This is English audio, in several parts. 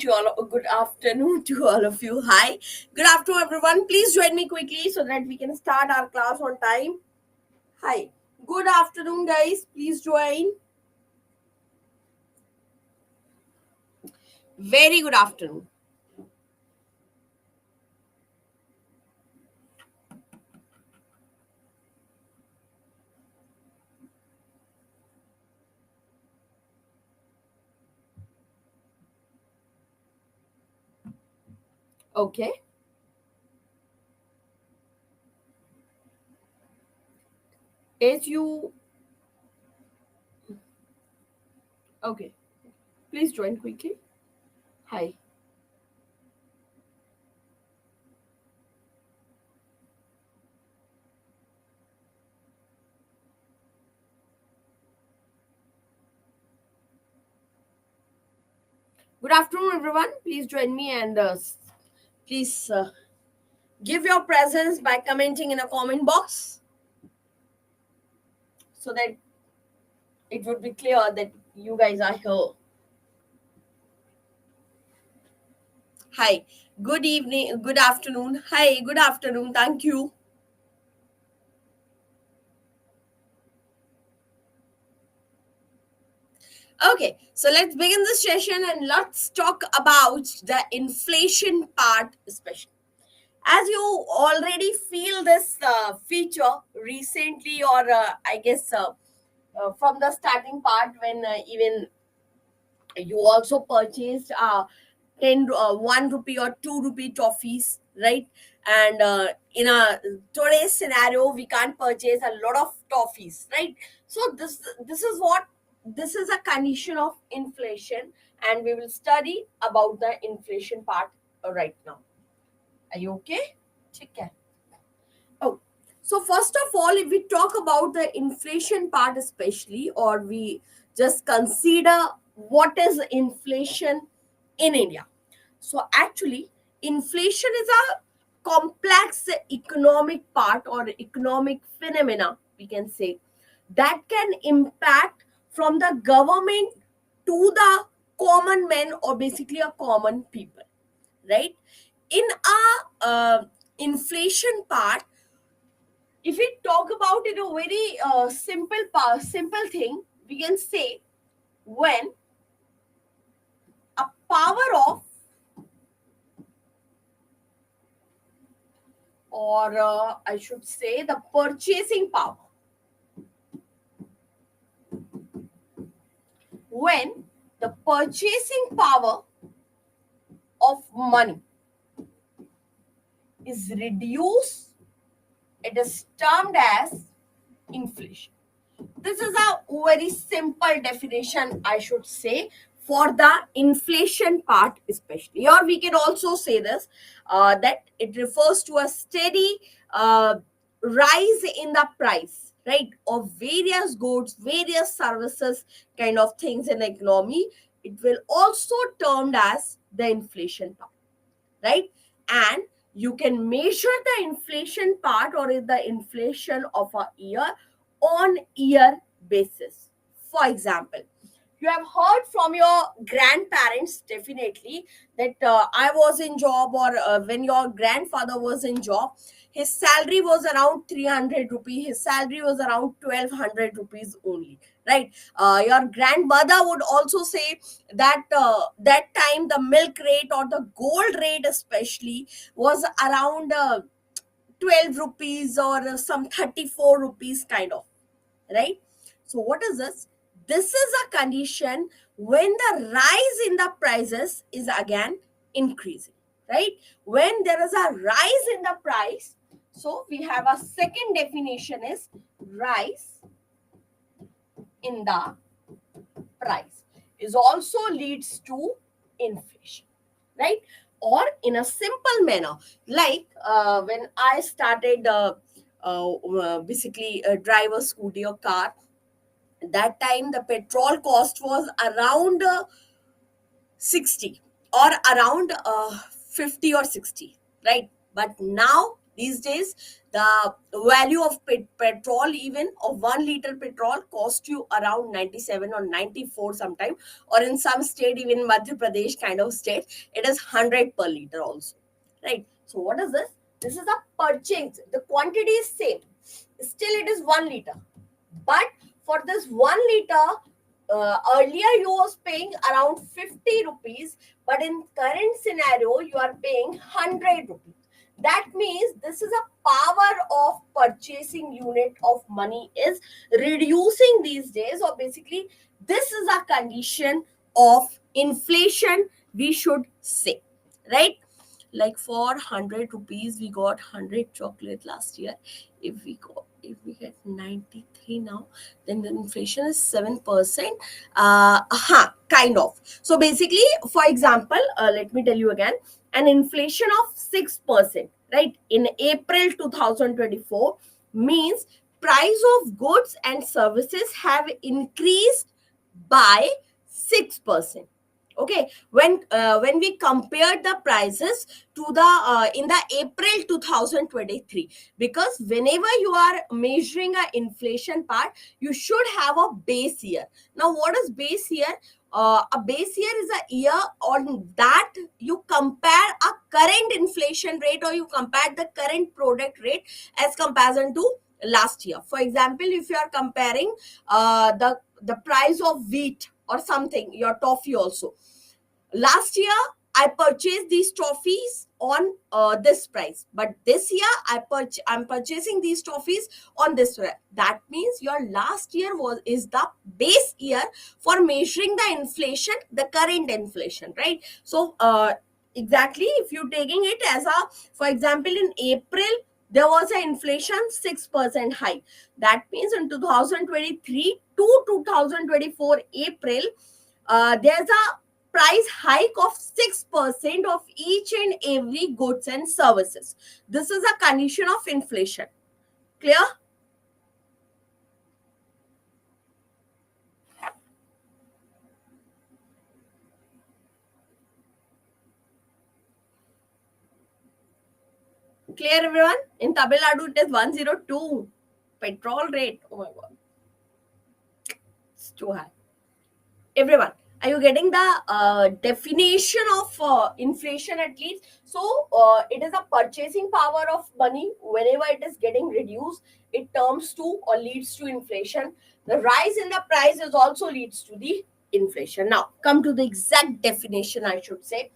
To all, good afternoon to all of you. Hi, good afternoon, everyone. Please join me quickly so that we can start our class on time. Hi, good afternoon, guys. Please join. Very good afternoon. Okay, as you okay, please join quickly. Hi, good afternoon, everyone. Please join me and please give your presence by commenting in a comment box so that it would be clear that you guys are here. Hi, good evening, good afternoon. Hi, good afternoon. Thank you. Okay, so let's begin this session and let's talk about the inflation part, especially. As you already feel this feature recently, or I guess from the starting part, when even you also purchased 1 rupee or 2 rupee toffees, right? And in a today's scenario we can't purchase a lot of toffees, right? So this is what, this is a condition of inflation, and we will study about the inflation part right now. Are you okay? Take care. Oh, so first of all, if we talk about the inflation part, especially, or we just consider what is inflation in India. So actually, inflation is a complex economic part or economic phenomena, we can say, that can impact from the government to the common man, or basically a common people, right? In a inflation part, if we talk about it a very simple thing, we can say when a power of, or I should say the purchasing power, when the purchasing power of money is reduced, it is termed as inflation. This is a very simple definition, I should say, for the inflation part, especially. Or we can also say this, that it refers to a steady rise in the price, right, of various goods, various services, kind of things in the economy. It will also termed as the inflation part, right? And you can measure the inflation part or the inflation of a year on year basis. For example, you have heard from your grandparents definitely that I was in job, or when your grandfather was in job, his salary was around 300 rupees, his salary was around 1200 rupees only, right? Your grandmother would also say that that time the milk rate or the gold rate especially was around 12 rupees or some 34 rupees kind of, right? So what is this? This is a condition when the rise in the prices is again increasing, right? When there is a rise in the price, so we have a second definition is rise in the price is also leads to inflation, right? Or in a simple manner, like when I started basically drive a scooty or car, that time the petrol cost was around 60, or around 50 or 60, right? But now These days, the value of petrol, even of 1 liter petrol, cost you around 97 or 94 sometime, or in some state, even Madhya Pradesh kind of state, it is 100 per liter also, right? So what is this? This is a purchase. The quantity is same. Still, it is 1 liter. But for this 1 liter, earlier you was paying around 50 rupees, but in current scenario, you are paying 100 rupees. That means this is a power of purchasing unit of money is reducing these days, or basically, this is a condition of inflation, we should say, right? Like for 100 rupees we got 100 chocolate last year. If we get 93 now, then the inflation is 7%. Kind of. So basically, for example, let me tell you again, an inflation of 6%, right, in April 2024 means price of goods and services have increased by 6%. Okay, when we compared the prices to the in the April 2023, because whenever you are measuring a inflation part, you should have a base year. Now what is base year? A base year is a year on that you compare a current inflation rate, or you compare the current product rate as comparison to last year. For example, if you are comparing the price of wheat or something, your toffee also, last year I purchased these toffees on this price, but this year I'm purchasing these toffees on this price. That means your last year is the base year for measuring the inflation, the current inflation, right? So exactly, if you're taking it as a, for example, in April there was an inflation 6% high. That means in 2023 to 2024 April, there's a price hike of 6% of each and every goods and services. This is a condition of inflation. Clear? Clear, everyone? In Tamil Nadu, it is 102. Petrol rate. Oh my God. It's too high. Everyone, are you getting the definition of inflation at least? So it is a purchasing power of money. Whenever it is getting reduced, it turns to or leads to inflation. The rise in the price is also leads to the inflation. Now come to the exact definition, I should say.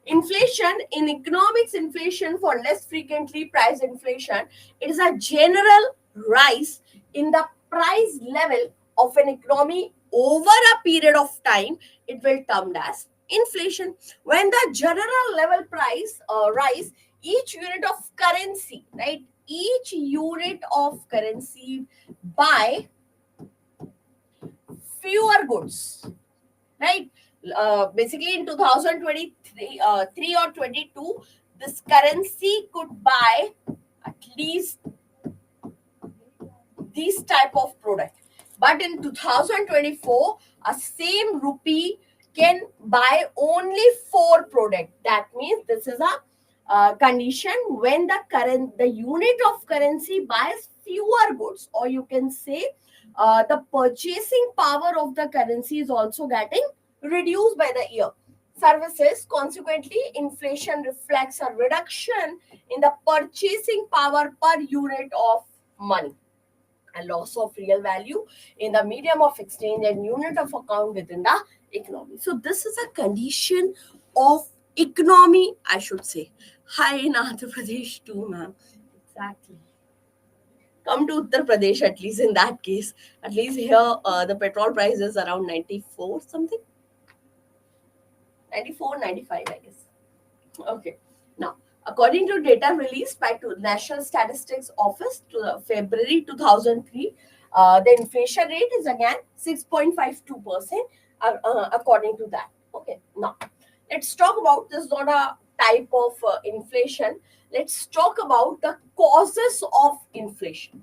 Inflation in economics, inflation for less frequently price inflation, it is a general rise in the price level of an economy over a period of time. It will termed as inflation. When the general level price rise, each unit of currency, right, each unit of currency buy fewer goods, right? Basically in 2023 3 or 22, this currency could buy at least these type of product, but in 2024 a same rupee can buy only 4 product. That means this is a condition when the unit of currency buys fewer goods, or you can say the purchasing power of the currency is also getting reduced by the year. Services, consequently, inflation reflects a reduction in the purchasing power per unit of money, and loss of real value in the medium of exchange and unit of account within the economy. So this is a condition of economy, I should say. Hi in Andhra Pradesh too, ma'am. Exactly. Come to Uttar Pradesh at least in that case. At least here, the petrol price is around 94 something. 94, 95, I guess. Okay. Now, according to data released by National Statistics Office to February 2003, the inflation rate is again 6.52%, according to that. Okay. Now, let's talk about this. Not a type of inflation. Let's talk about the causes of inflation.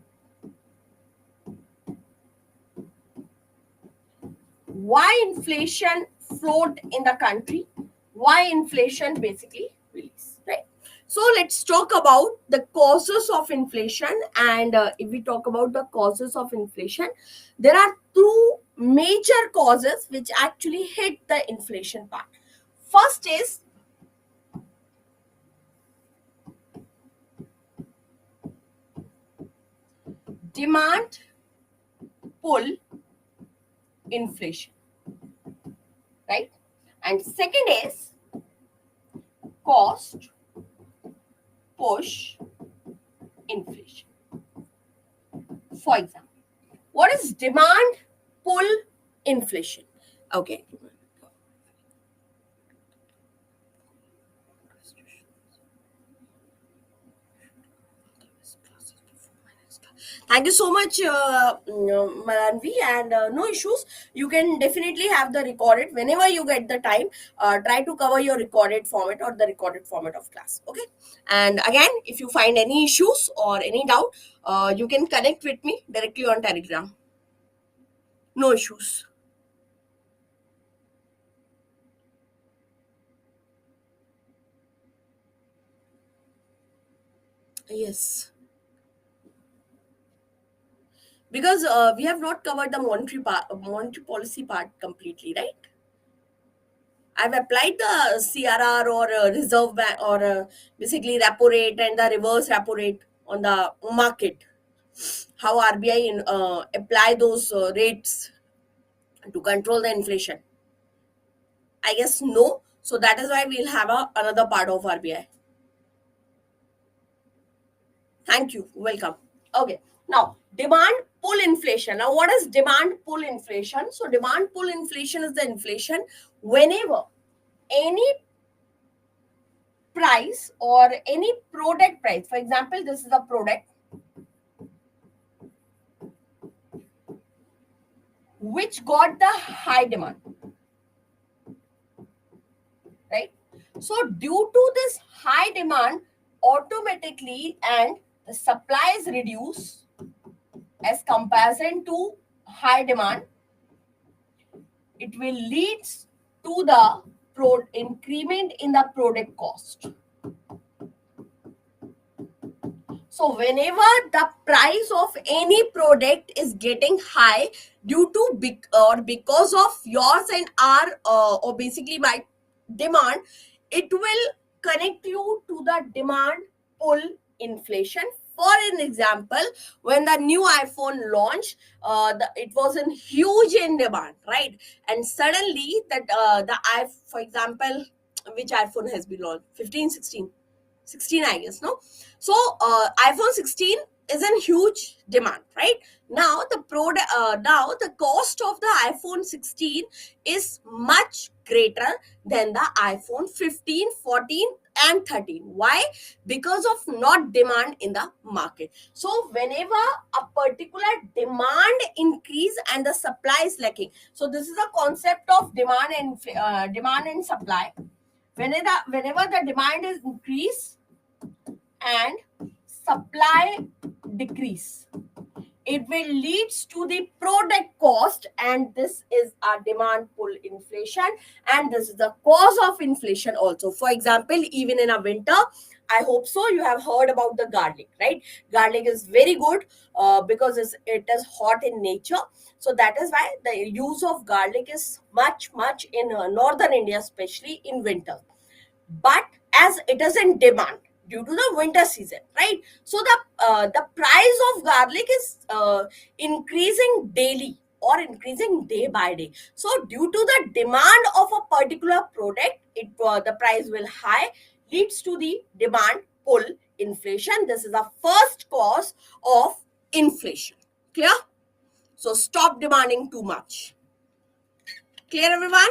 Why inflation float in the country? Why inflation basically release, right? So let's talk about the causes of inflation. And if we talk about the causes of inflation, there are two major causes which actually hit the inflation part. First is demand pull inflation, right? And second is cost push inflation. For example, what is demand pull inflation? Okay. Thank you so much, Malanvi, and no issues. You can definitely have the recorded whenever you get the time. Try to cover your recorded format or the recorded format of class. Okay. And again, if you find any issues or any doubt, you can connect with me directly on Telegram. No issues. Yes. Because we have not covered the monetary policy part completely, right? I've applied the CRR or Reserve Bank or basically repo rate and the reverse repo rate on the market. How RBI apply those rates to control the inflation? I guess no. So that is why we'll have another part of RBI. Thank you. Welcome. Okay. Now, demand pull inflation. Now, what is demand pull inflation? So, demand pull inflation is the inflation whenever any price or any product price, for example, this is a product which got the high demand, right? So, due to this high demand, automatically and the supply is reduced as comparison to high demand, it will lead to the increment in the product cost. So whenever the price of any product is getting high due to big or because of yours and our or basically my demand, it will connect you to the demand pull inflation. For an example, when the new iPhone launched, it was in huge in demand, right? And suddenly for example, which iPhone has been launched? 15, 16. 16, I guess, no? So iPhone 16 is in huge demand, right? Now now the cost of the iPhone 16 is much greater than the iPhone 15, 14 and 13. Why? Because of not demand in the market. So whenever a particular demand increase and the supply is lacking, so this is a concept of demand and supply. Whenever the demand is increased and supply decrease, it will leads to the product cost, and this is a demand pull inflation, and this is the cause of inflation also. For example, even in a winter, I hope so you have heard about the garlic, right? Garlic is very good because it is hot in nature. So that is why the use of garlic is much in northern India, especially in winter. But as it is in demand due to the winter season, right? So the price of garlic is increasing daily or increasing day by day. So due to the demand of a particular product, the price will high, leads to the demand pull inflation. This is the first cause of inflation. Clear? So stop demanding too much. Clear, everyone?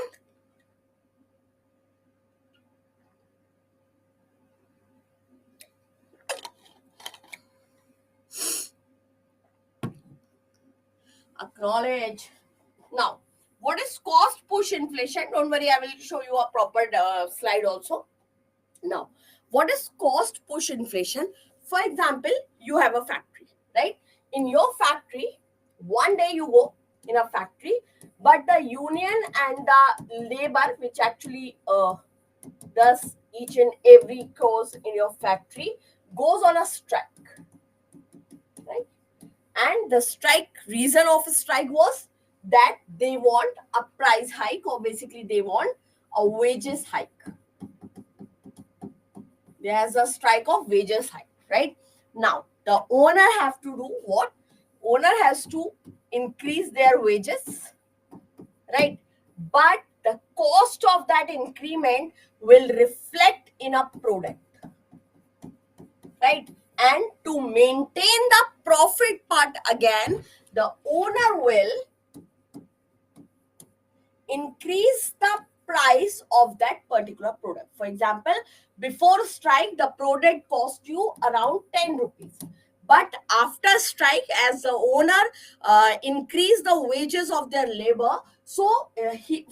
Acknowledge. Now, what is cost push inflation? Don't worry, I will show you a proper slide also. Now, what is cost push inflation? For example, you have a factory, right? In your factory, one day you go in a factory, but the union and the labor, which actually does each and every course in your factory goes on a strike, right? And the strike, reason of a strike was that they want a price hike, or basically they want a wages hike. There's a strike of wages hike, right? Now the owner have to do what? Owner has to increase their wages, right? But the cost of that increment will reflect in a product, right? And to maintain the profit part again, the owner will increase the price of that particular product. For example, before strike, the product cost you around 10 rupees. But after strike, as the owner increase the wages of their labor, so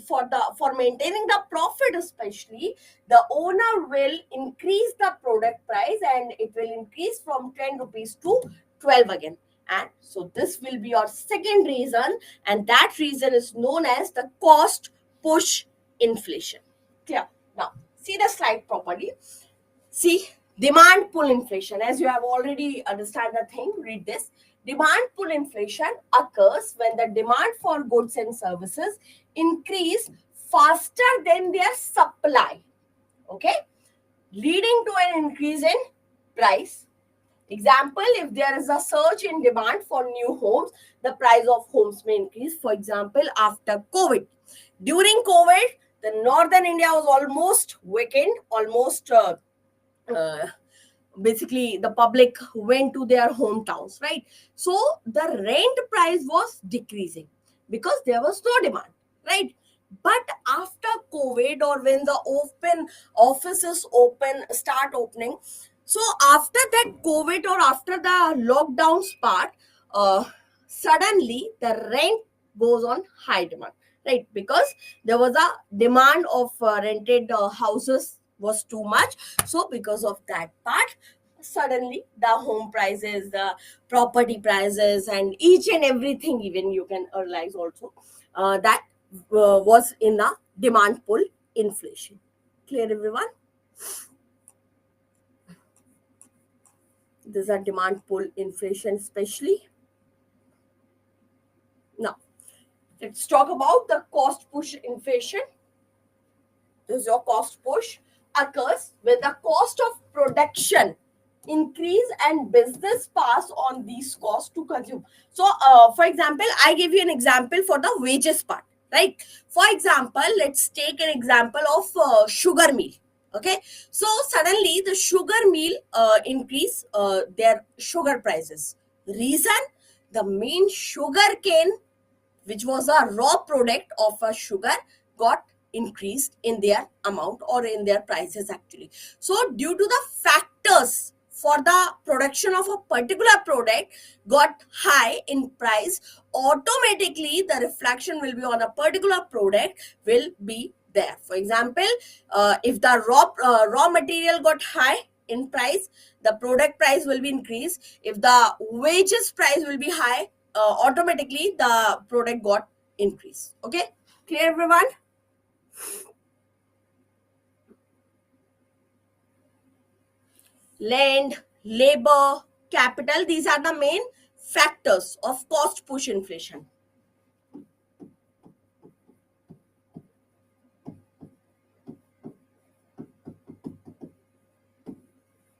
for maintaining the profit especially, the owner will increase the product price, and it will increase from 10 rupees to 12 again. And so this will be your second reason, and that reason is known as the cost push inflation. Clear? Now see the slide properly. See, demand pull inflation, as you have already understand the thing, read this. Demand pull inflation occurs when the demand for goods and services increase faster than their supply, okay, leading to an increase in price. Example, if there is a surge in demand for new homes, the price of homes may increase. For example, after COVID. During COVID, the northern India was almost weakened, almost basically the public went to their hometowns, right? So the rent price was decreasing because there was no demand, right? But after COVID, or when the open offices start opening, so after that COVID or after the lockdowns part, suddenly the rent goes on high demand, right? Because there was a demand of rented houses was too much. So because of that part, suddenly the home prices, the property prices, and each and everything, even you can realize also that was in a demand pull inflation. Clear, everyone? These are demand pull inflation especially. Now let's talk about the cost push inflation. This is your cost push occurs when the cost of production increase and business pass on these costs to consume. So for example, I give you an example for the wages part, right? For example, let's take an example of sugar mill. Okay, so suddenly the sugar mill increase their sugar prices. Reason, the main sugar cane, which was a raw product of a sugar, got increased in their amount or in their prices actually. So due to the factors for the production of a particular product got high in price, automatically the reflection will be on a particular product will be there. For example, if the raw material got high in price, the product price will be increased. If the wages price will be high, automatically the product got increased. Okay, clear, everyone? Land, labor, capital, these are the main factors of cost push inflation.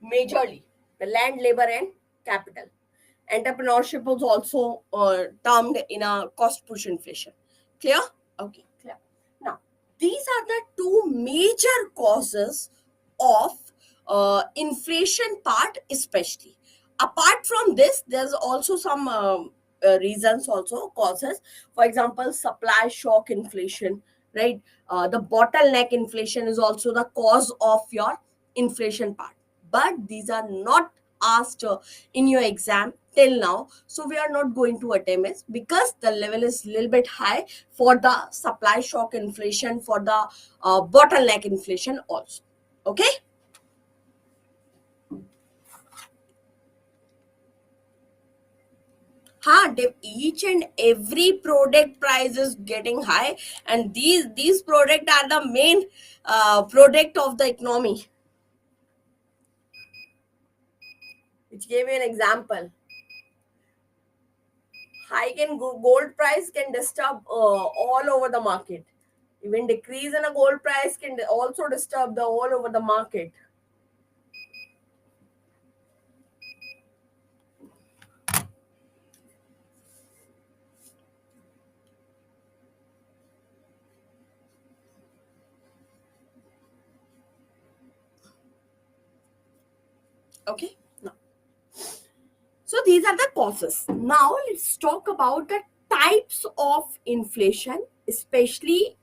Majorly the land, labor, and capital. Entrepreneurship was also termed in a cost push inflation. Clear? Okay, clear. Now these are the two major causes of inflation part especially. Apart from this, there's also some reasons, also causes. For example, supply shock inflation, right? The bottleneck inflation is also the cause of your inflation part, but these are not asked in your exam till now, so we are not going to attempt it because the level is a little bit high for the supply shock inflation, for the bottleneck inflation also. Okay. Each and every product price is getting high, and these product are the main product of the economy, which gave you an example. Hike in gold price can disturb all over the market. Even decrease in a gold price can also disturb the all over the market. Okay. Now, so these are the causes. Now let's talk about the types of inflation, especially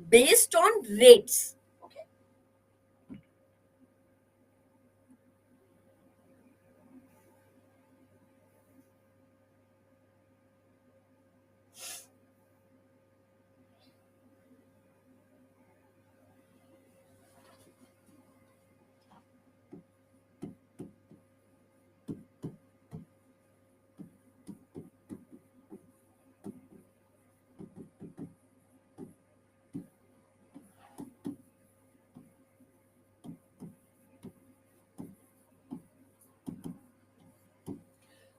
based on rates. Okay.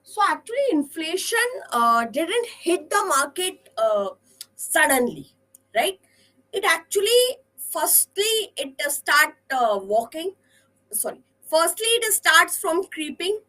So actually, inflation didn't hit the market suddenly, right? It actually, firstly, it start walking. Sorry, firstly, it starts from creeping,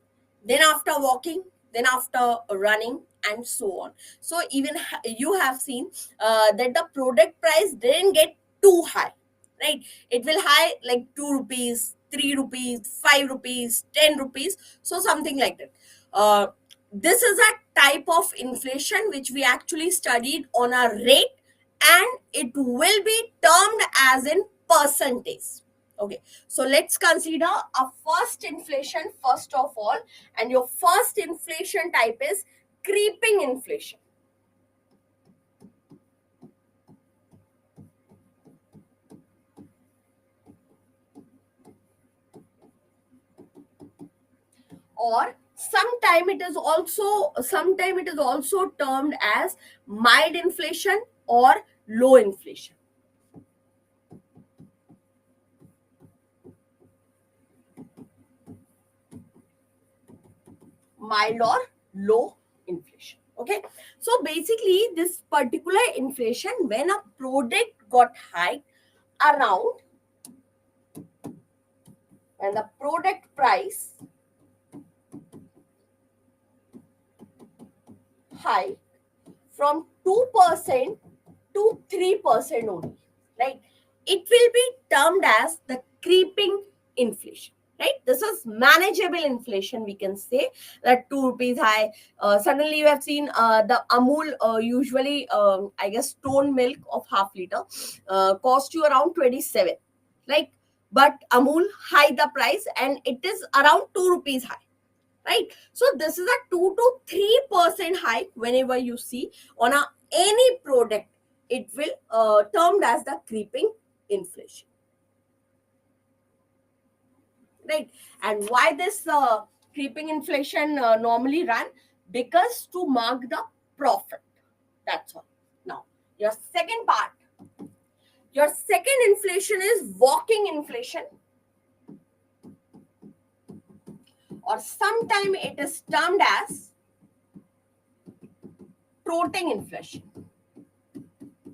then after walking, then after running, and so on. So even you have seen that the product price didn't get too high, right? It will high like 2 rupees, 3 rupees, 5 rupees, 10 rupees, so something like that. uh, this is a type of inflation which we actually studied on a rate, and it will be termed as in percentage. Okay, so let's consider a first inflation first of all, and your first inflation type is creeping inflation. Or sometime it is also termed as mild inflation or low inflation. Mild or low inflation. Okay, so basically this particular inflation, when a product got hiked around, when the product price high from 2% to 3% only, right? It will be termed as the creeping inflation, right? This is manageable inflation, we can say, that 2 rupees high. Suddenly you have seen the Amul, usually, I guess, stone milk of half liter cost you around 27, like, but Amul high the price and it is around 2 rupees high, right? So this is a 2 to 3% hike whenever you see on a any product. It will termed as the creeping inflation, right? And why this creeping inflation normally run? Because to mark the profit, that's all. Now your second part, your second inflation is walking inflation, or sometime it is termed as trotting inflation.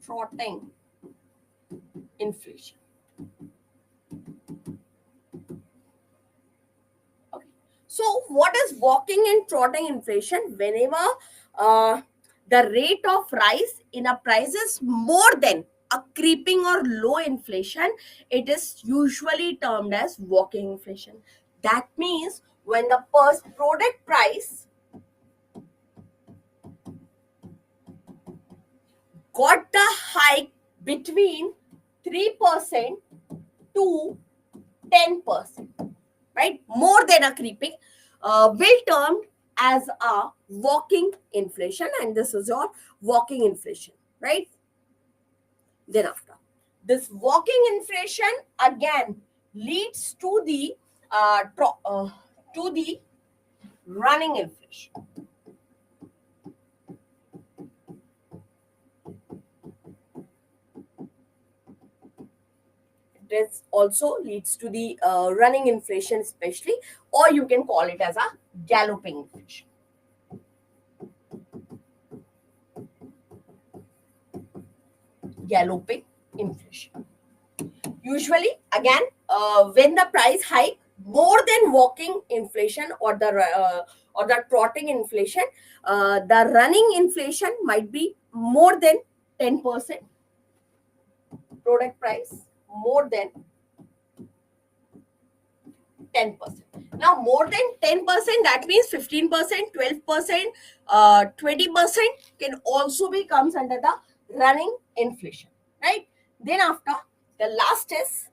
Trotting inflation. Okay. So, what is walking and trotting inflation? Whenever uh, the rate of rise in a price is more than a creeping or low inflation, it is usually termed as walking inflation. That means when the product price got the hike between 3% to 10%, right? More than a creeping, will termed as a walking inflation, and this is your walking inflation, right? Then after this walking inflation again leads to the to the running inflation. this also leads to the running inflation especially, or you can call it as a galloping inflation. Galloping inflation. Usually, again, when the price hike more than walking inflation or the trotting inflation, the running inflation might be more than 10%. Product price more than 10%. Now, more than 10%, that means 15%, 12%, 20% can also be comes under the running inflation, right? Then after, the last is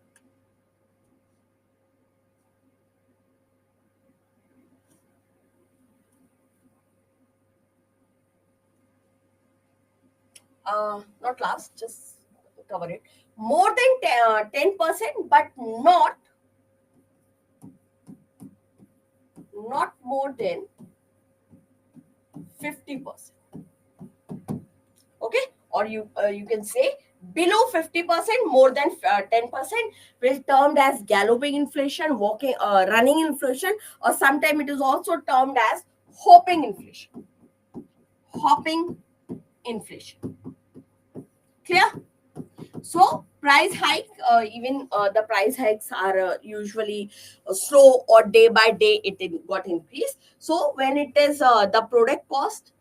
not last, just cover it. More than 10%, but not more than 50%. Okay, or you can say below 50%, more than 10% will termed as galloping inflation, walking running inflation, or sometimes it is also termed as hopping inflation. Hopping inflation. Clear? So price hike, even the price hikes are usually slow or day by day got increased. So when it is the product cost,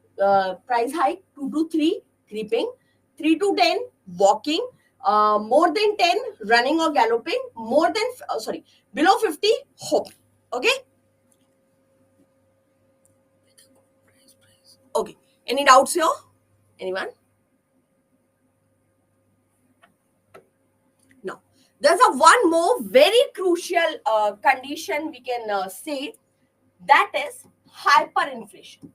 price hike 2 to 3 creeping, 3 to 10 walking, more than 10 running or galloping, more than sorry, below 50 hopping. Okay. Okay. Any doubts here? Anyone? No. There's a one more very crucial condition we can say, that is hyperinflation.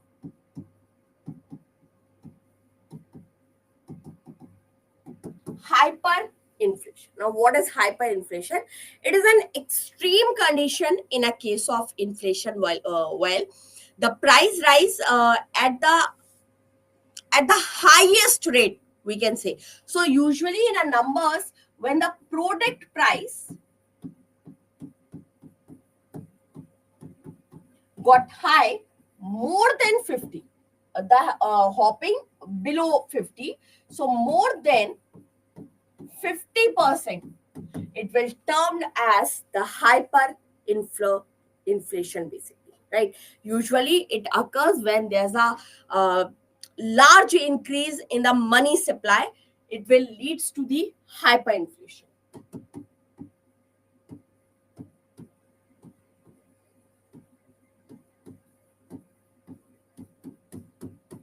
Hyperinflation. Now, what is hyperinflation? It is an extreme condition in a case of inflation while the price rise at the highest rate, we can say. So usually in a numbers, when the product price got high more than 50, the hopping below 50, so more than 50%, it will termed as the inflation basically, right? Usually it occurs when there's a large increase in the money supply. It will leads to the hyperinflation.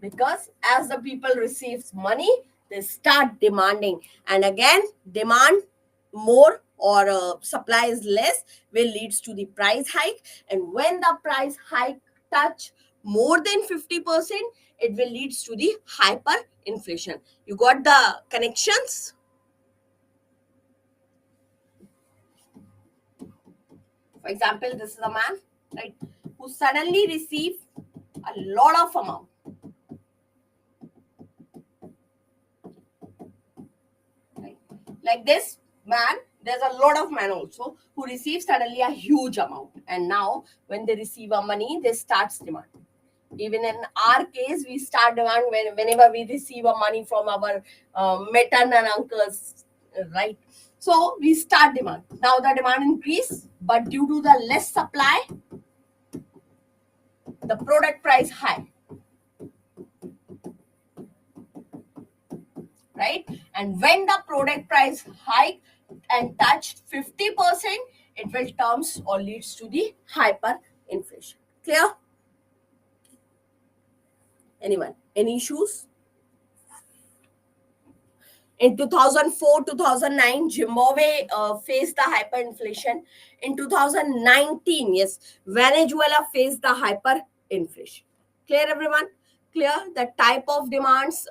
Because as the people receives money, they start demanding, and again demand more or supply is less will leads to the price hike, and when the price hike touch more than 50%, it will leads to the hyperinflation. You got the connections? For example, this is a man, right, who suddenly receive a lot of amount, right? Like this man, there's a lot of men also who receive suddenly a huge amount, and now when they receive a money, they start demand. Even in our case, we start demand whenever we receive a money from our maternal uncles, right? So we start demand. Now the demand increase, but due to the less supply, the product price high, right? And when the product price hike and touched 50%, it will terms or leads to the hyperinflation. Clear? Anyone? Any issues? In 2004, 2009, Zimbabwe faced the hyperinflation. In 2019, yes, Venezuela faced the hyperinflation. Clear, everyone? Clear the type of demands,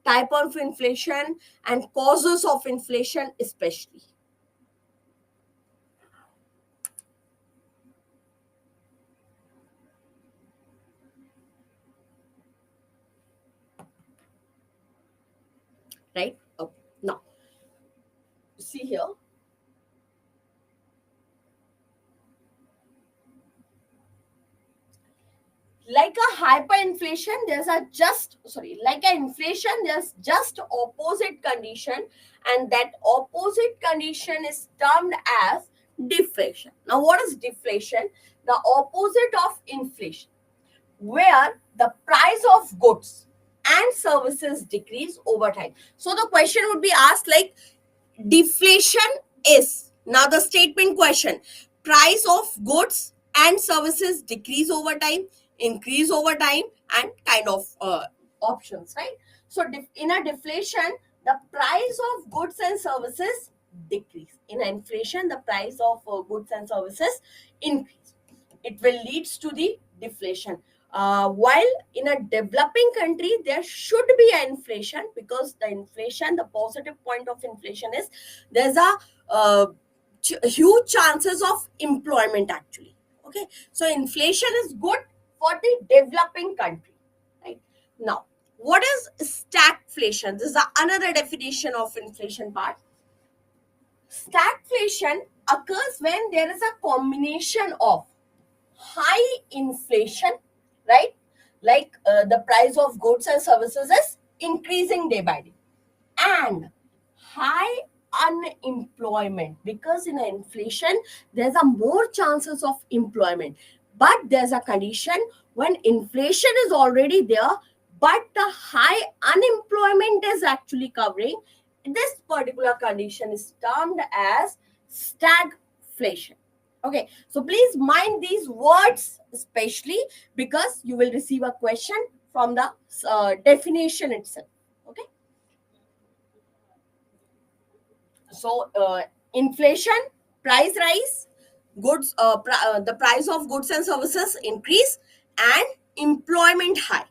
type of inflation and causes of inflation, especially. Right? Okay. Now, see here. Like a hyperinflation, there's a just sorry like a inflation, there's just opposite condition, and that opposite condition is termed as deflation. Now what is deflation? The opposite of inflation, where the price of goods and services decrease over time. So the question would be asked like, deflation is, now the statement question, price of goods and services decrease over time, increase over time, and kind of options, right? So in a deflation, the price of goods and services decrease. In an inflation, the price of goods and services increase. It will leads to the deflation. While in a developing country, there should be an inflation, because the inflation, the positive point of inflation is there's a huge chances of employment actually. Okay, so inflation is good for the developing country, right? Now, what is stagflation? This is another definition of inflation part. Stagflation occurs when there is a combination of high inflation, right? Like the price of goods and services is increasing day by day, and high unemployment, because in an inflation there's a more chances of employment, but there's a condition when inflation is already there but the high unemployment is actually covering. This particular condition is termed as stagflation. Okay, so please mind these words especially, because you will receive a question from the definition itself. Okay, so inflation, price rise, the price of goods and services increase, and employment high.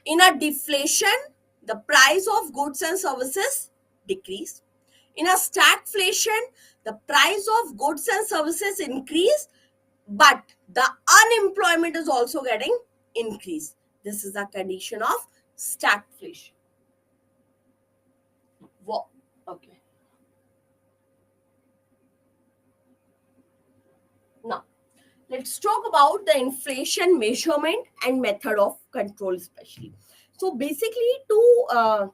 In a deflation, the price of goods and services decrease. In a stagflation, the price of goods and services increase, but the unemployment is also getting increased. This is a condition of stagflation. Wow. Okay. Now, let's talk about the inflation measurement and method of control, especially. So, basically, to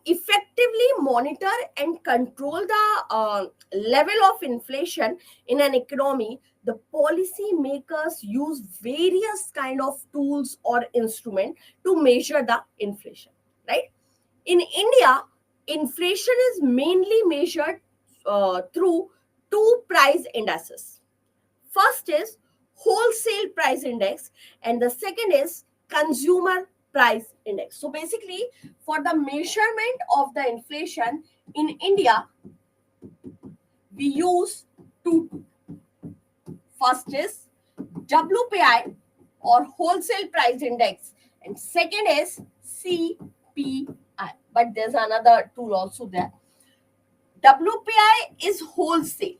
effectively monitor and control the level of inflation in an economy, the policy makers use various kind of tools or instrument to measure the inflation, right? In India, inflation is mainly measured through two price indices. First is wholesale price index, and the second is consumer price index. So basically, for the measurement of the inflation in India, we use two. First is WPI, or wholesale price index, and second is CPI. But there's another tool also there. WPI is wholesale.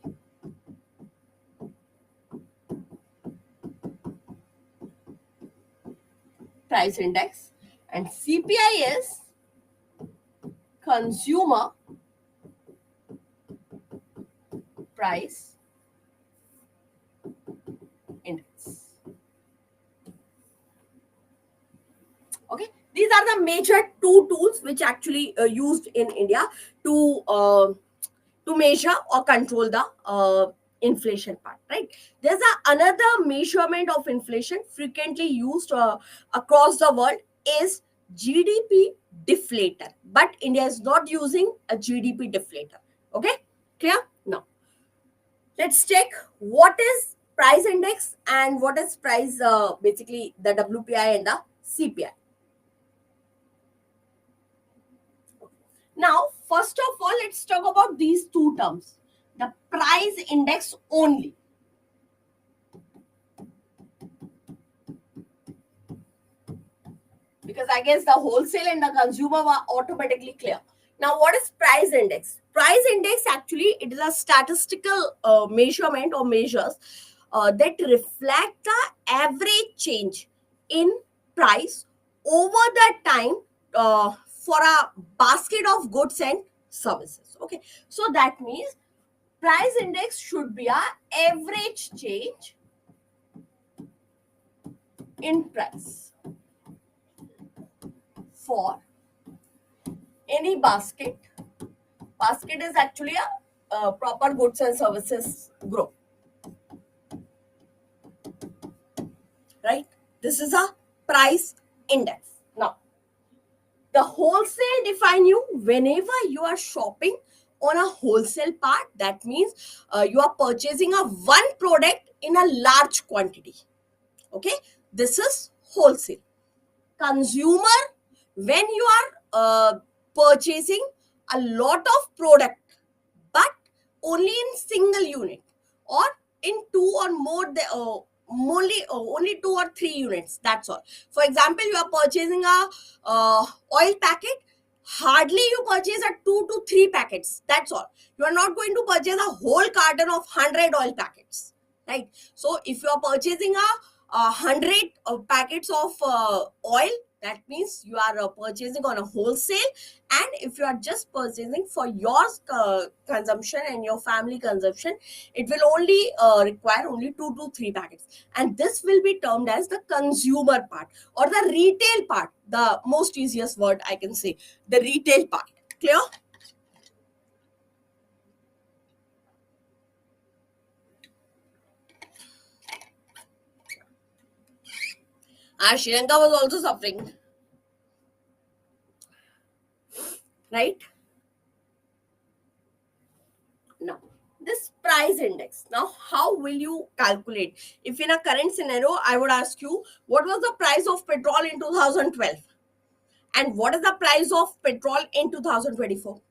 Price index, and CPI is consumer price index. Okay, these are the major two tools which actually used in India to measure or control the inflation part, right? There's another measurement of inflation frequently used across the world is GDP deflator, but India is not using a GDP deflator. Okay, clear? Now, let's check what is price index and what is price, basically the WPI and the CPI. Now, first of all, let's talk about these two terms. The price index only. Because I guess the wholesale and the consumer were automatically clear. Now, what is price index? Price index actually, it is a statistical measurement or measures that reflect the average change in price over the time for a basket of goods and services. Okay, so that means price index should be a average change in price for any basket. Basket is actually a proper goods and services group, right? This is a price index. Now, the wholesale define you whenever you are shopping on a wholesale part. That means you are purchasing a one product in a large quantity. Okay, this is wholesale. Consumer, when you are purchasing a lot of product but only in single unit or in two or more only two or three units, that's all. For example, you are purchasing a oil packet, hardly you purchase a 2 to 3 packets, that's all. You are not going to purchase a whole carton of 100 oil packets, right? So if you are purchasing a 100 packets of oil, that means you are purchasing on a wholesale. And if you are just purchasing for your consumption and your family consumption, it will only require only 2 to 3 packets, and this will be termed as the consumer part or the retail part, the most easiest word I can say, the retail part. Clear? Sri Lanka was also suffering, right? Now, this price index. Now, how will you calculate? If in a current scenario, I would ask you, what was the price of petrol in 2012? And what is the price of petrol in 2024?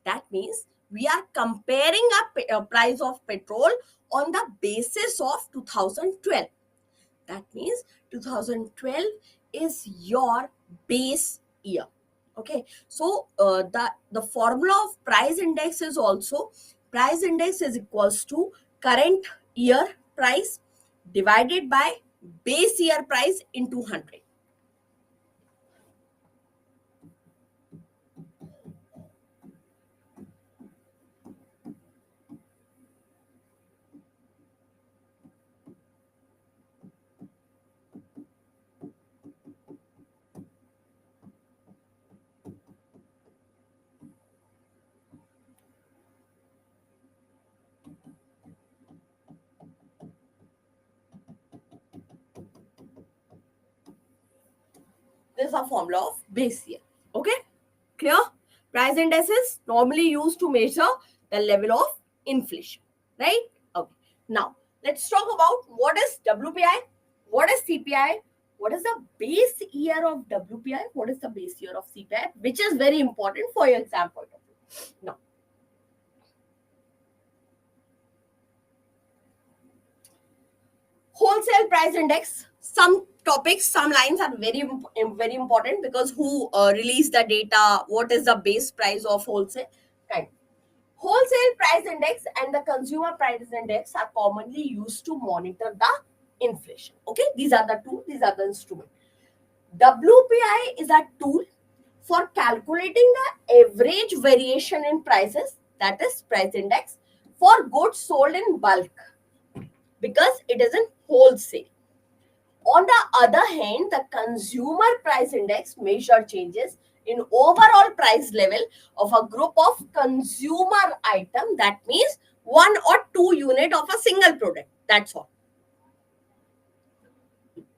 That means we are comparing a price of petrol on the basis of 2012. That means 2012 is your base year. Okay, so the formula of price index is also, price index is equals to current year price divided by base year price into 100. This is a formula of base year. Okay, clear? Price index is normally used to measure the level of inflation, right? Okay. Now, let's talk about what is WPI, what is CPI, what is the base year of WPI, what is the base year of CPI, which is very important for your exam point of view. Now, wholesale price index, some topics, some lines are very important, because who release the data, what is the base price of wholesale, right? Wholesale price index and the consumer price index are commonly used to monitor the inflation. Okay, these are the two, these are the instruments. WPI is a tool for calculating the average variation in prices, that is price index, for goods sold in bulk, because it is in wholesale. On the other hand, the consumer price index measure changes in overall price level of a group of consumer item, that means one or two unit of a single product, that's all.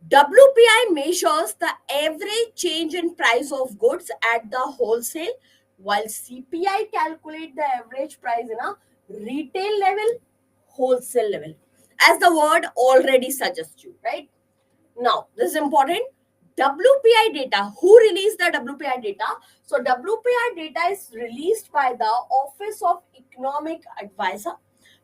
WPI measures the average change in price of goods at the wholesale, while CPI calculate the average price in a retail level, wholesale level, as the word already suggests you, right? Now, this is important. WPI data. Who released the WPI data? So, WPI data is released by the Office of Economic Advisor,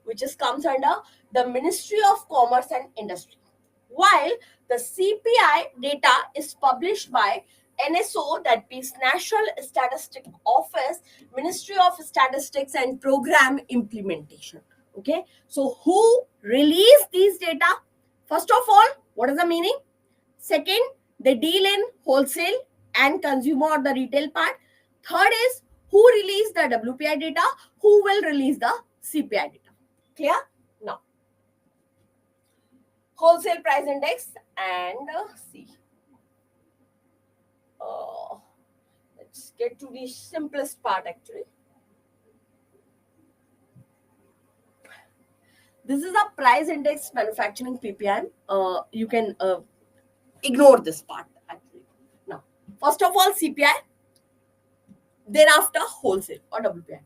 which is comes under the Ministry of Commerce and Industry. While the CPI data is published by NSO, that is National Statistic Office, Ministry of Statistics and Program Implementation. Okay, so who released these data? First of all, what is the meaning? Second, they deal in wholesale and consumer or the retail part. Third is who released the WPI data, who will release the CPI data. Clear? Now, wholesale price index and see. Let's get to the simplest part actually. This is a price index manufacturing PPI. You can ignore this part actually. Now, first of all, CPI, thereafter wholesale or WPI.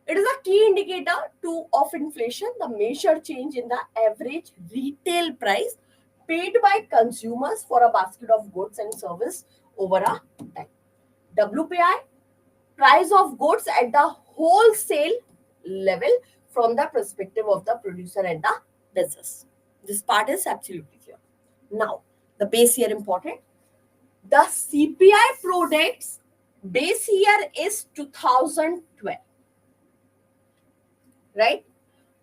It is a key indicator of inflation, the measured change in the average retail price paid by consumers for a basket of goods and service over a time. WPI, price of goods at the wholesale level from the perspective of the producer and the business. This part is absolutely clear. Now, the base year important. The CPI products base year is 2012, right?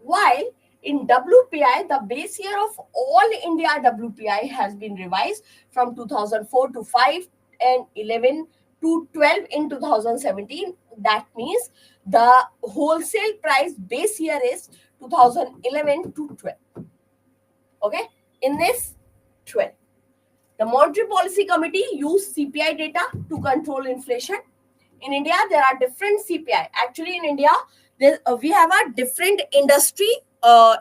While in WPI, the base year of all India WPI has been revised from 2004 to 5 and 11 to 12 in 2017. That means the wholesale price base year is 2011 to 12. Okay, in this 12. The Monetary Policy Committee used CPI data to control inflation. In India, there are different CPI. Actually, in India, we have a different industry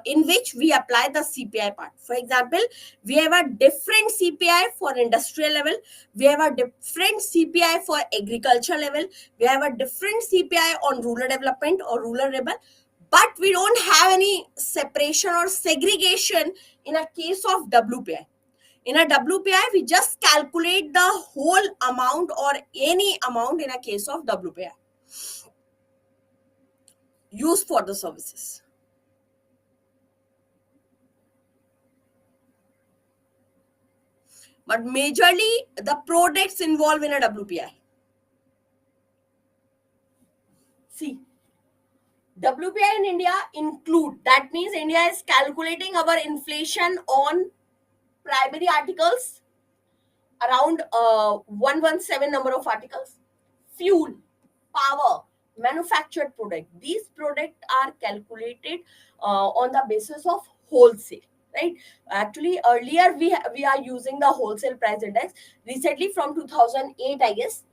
in which we apply the CPI part. For example, we have a different CPI for industrial level. We have a different CPI for agriculture level. We have a different CPI on rural development or rural level. But we don't have any separation or segregation in a case of WPI. In a WPI, we just calculate the whole amount or any amount in a case of WPI used for the services. But majorly, the products involved in a WPI. See, WPI in India include, that means India is calculating our inflation on primary articles, around 117 number of articles, fuel, power, manufactured product. These products are calculated on the basis of wholesale, right? Actually, earlier we are using the wholesale price index. Recently, from 2008, I guess,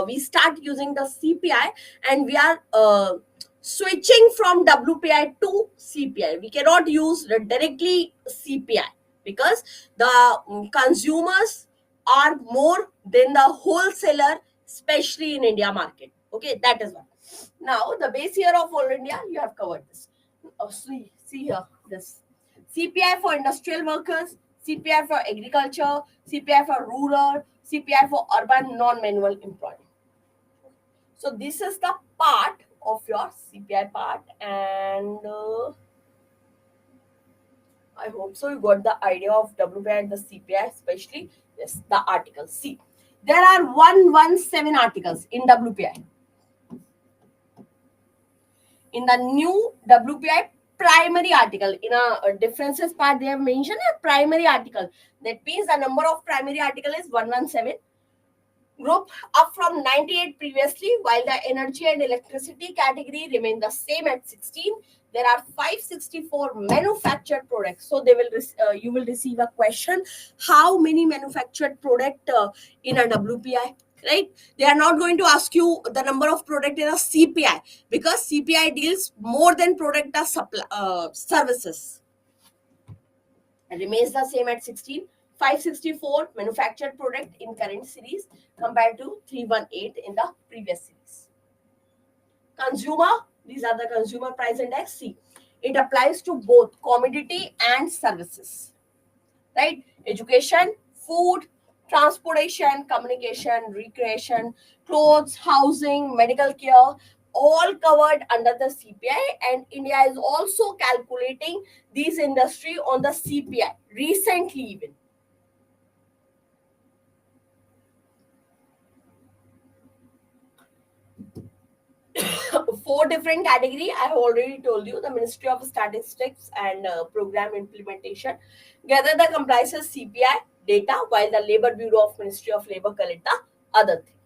we start using the CPI, and we are switching from WPI to CPI. We cannot use directly CPI because the consumers are more than the wholesaler, especially in India market. Okay, that is one. Now, the base year of all India, you have covered this. See here, this CPI for industrial workers, CPI for agriculture, CPI for rural, CPI for urban non-manual employment. So this is the part of your CPI part, and I hope so you got the idea of WPI and the CPI, especially yes, the articles. See, there are 117 articles in WPI. In the new WPI primary article, in a differences part, they have mentioned a primary article. That means the number of primary article is 117. Group up from 98 previously, while the energy and electricity category remain the same at 16. There are 564 manufactured products. So they will you will receive a question: how many manufactured product in a WPI? Right? They are not going to ask you the number of product in a CPI because CPI deals more than product services. It remains the same at 16. 564 manufactured product in current series compared to 318 in the previous series. Consumer, these are the consumer price index. See, it applies to both commodity and services, right? Education, food, transportation, communication, recreation, clothes, housing, medical care, all covered under the CPI, and India is also calculating these industry on the CPI recently even. Four different category. I have already told you: the Ministry of Statistics and Program Implementation gather the comprises CPI data, while the Labor Bureau of Ministry of Labor collect the other thing.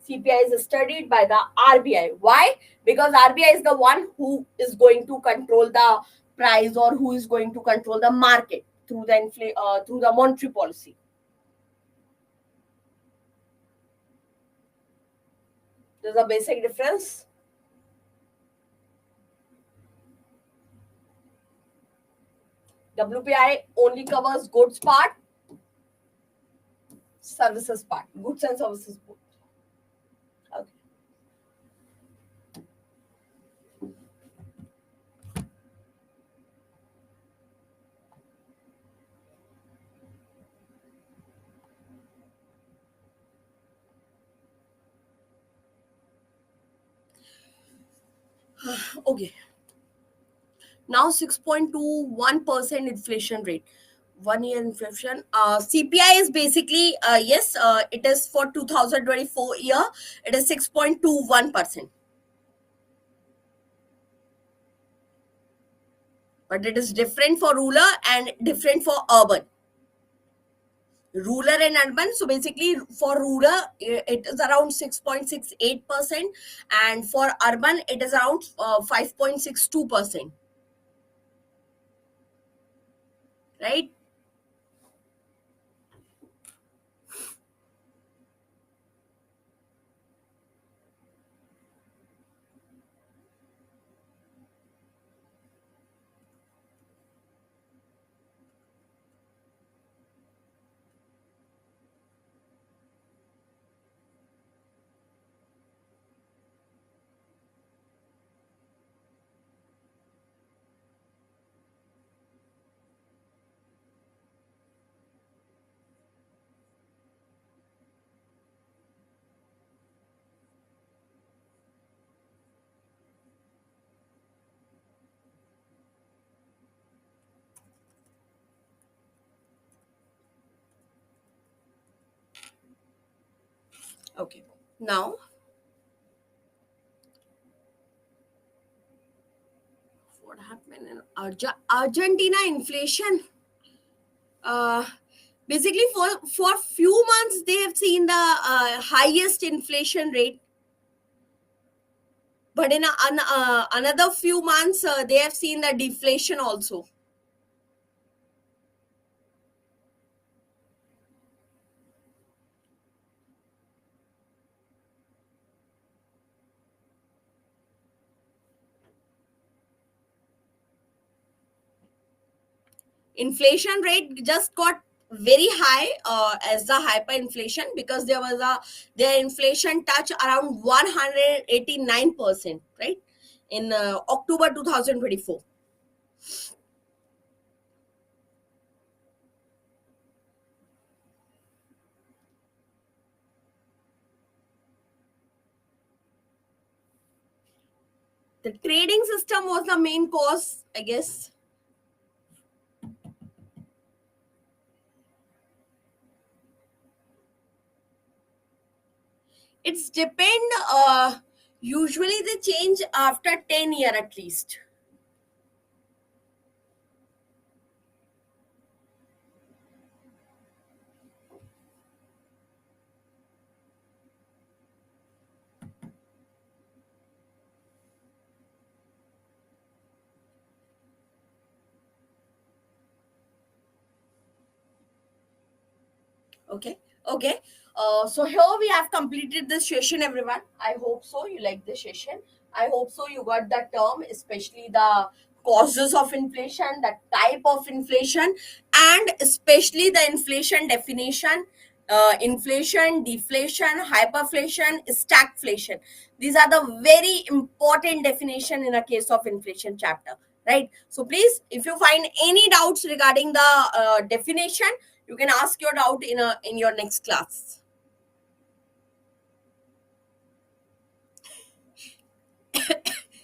CPI is studied by the RBI. Why? Because RBI is the one who is going to control the price or who is going to control the market. through the monetary policy. There's a basic difference. WPI only covers goods part, services part, goods and services both. Okay. Okay. Now 6.21% inflation rate. 1 year inflation. CPI is basically, yes, it is for 2024 year. It is 6.21%. But it is different for rural and different for urban. Rural and urban. So basically for rural, it is around 6.68%. And for urban, it is around 5.62%. Right? Okay. Now, what happened in Argentina inflation? Uh, Basically, for few months they have seen the highest inflation rate, but in another few months they have seen the deflation also. Inflation rate just got very high as the hyperinflation, because their inflation touch around 189%, right, in October 2024. The trading system was the main cause, I guess. It's depend. Usually they change after 10 year at least. Okay. Okay. So here we have completed this session, everyone. I hope so you like this session. I hope so you got the term, especially the causes of inflation, the type of inflation, and especially the inflation definition. Inflation, deflation, hyperflation, stagflation. These are the very important definition in a case of inflation chapter, right? So please, if you find any doubts regarding the definition, you can ask your doubt in your next class.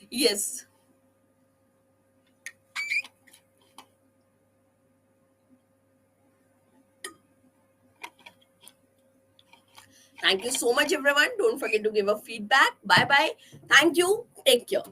Yes. Thank you so much, everyone. Don't forget to give a feedback. Bye bye. Thank you. Take care.